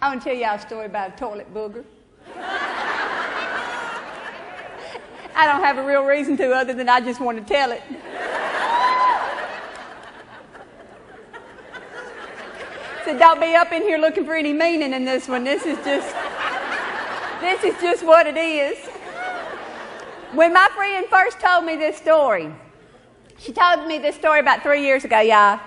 I want to tell y'all a story about a toilet booger. I don't have a real reason to other than I just want to tell it. So don't be up in here looking for any meaning in this one. This is just what it is. When my friend first told me this story, she told me this story about 3 years ago, y'all.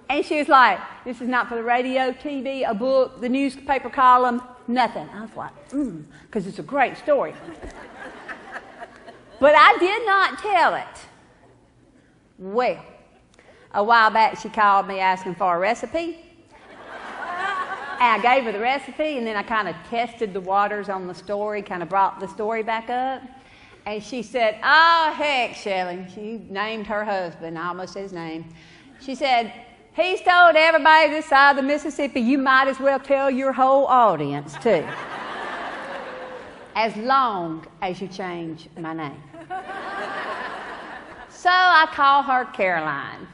And she was like, this is not for the radio, TV, a book, the newspaper column, nothing. I was like, because it's a great story. But I did not tell it. Well, a while back she called me asking for a recipe. And I gave her the recipe, and then I kind of tested the waters on the story, kind of brought the story back up. And she said, oh, heck, Shellie. She named her husband. I almost said his name. She said, he's told everybody this side of the Mississippi, you might as well tell your whole audience, too. As long as you change my name. So I call her Caroline.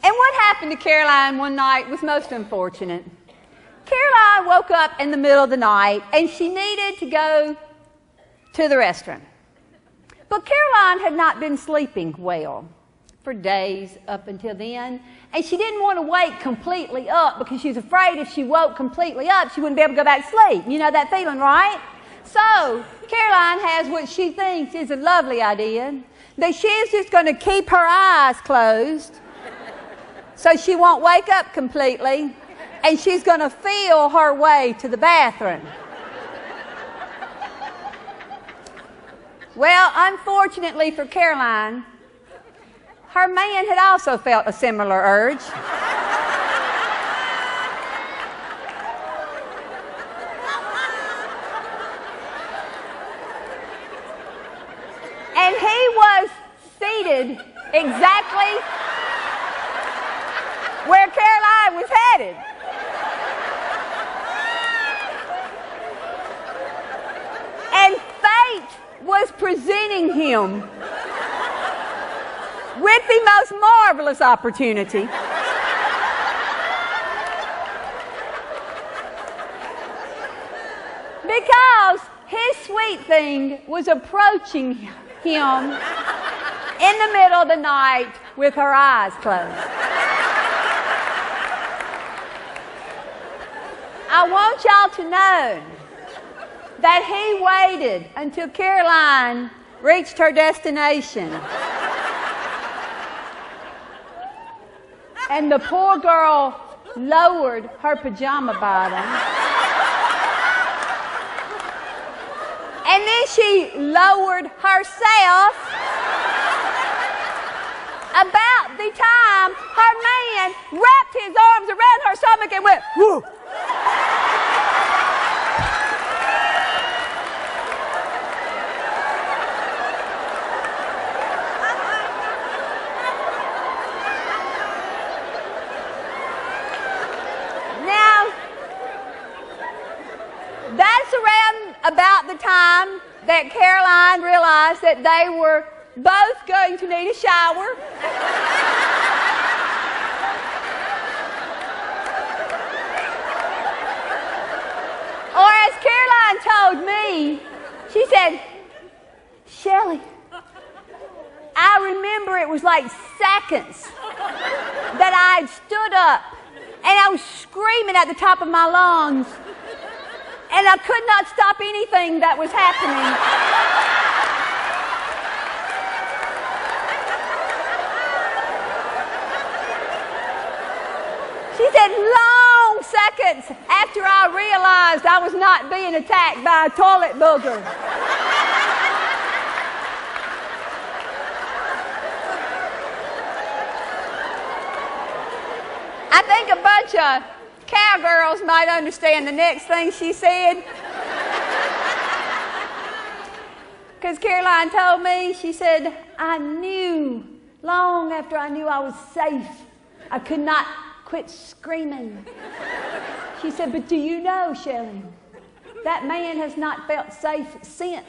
And what happened to Caroline one night was most unfortunate. Caroline woke up in the middle of the night, and she needed to go to the restroom. But Caroline had not been sleeping well for days up until then, and she didn't want to wake completely up because she was afraid if she woke completely up, she wouldn't be able to go back to sleep. You know that feeling, right? So Caroline has what she thinks is a lovely idea, that she's just going to keep her eyes closed so she won't wake up completely, and she's going to feel her way to the bathroom. Well, unfortunately for Caroline, her man had also felt a similar urge. And he was seated exactly where Caroline was headed. And fate was presenting him with the most marvelous opportunity because his sweet thing was approaching him in the middle of the night with her eyes closed. I want y'all to know that he waited until Caroline reached her destination. And the poor girl lowered her pajama bottom. And then she lowered herself. About the time her man wrapped his arms around her stomach and went, whoo! About the time that Caroline realized that they were both going to need a shower. Or as Caroline told me, she said, Shellie, I remember it was like seconds that I'd stood up and I was screaming at the top of my lungs. And I could not stop anything that was happening. She said, long seconds after I realized I was not being attacked by a toilet booger. I think a bunch of cowgirls might understand the next thing she said. Because Caroline told me, she said, I knew, long after I knew I was safe, I could not quit screaming. She said, but do you know, Shellie, that man has not felt safe since.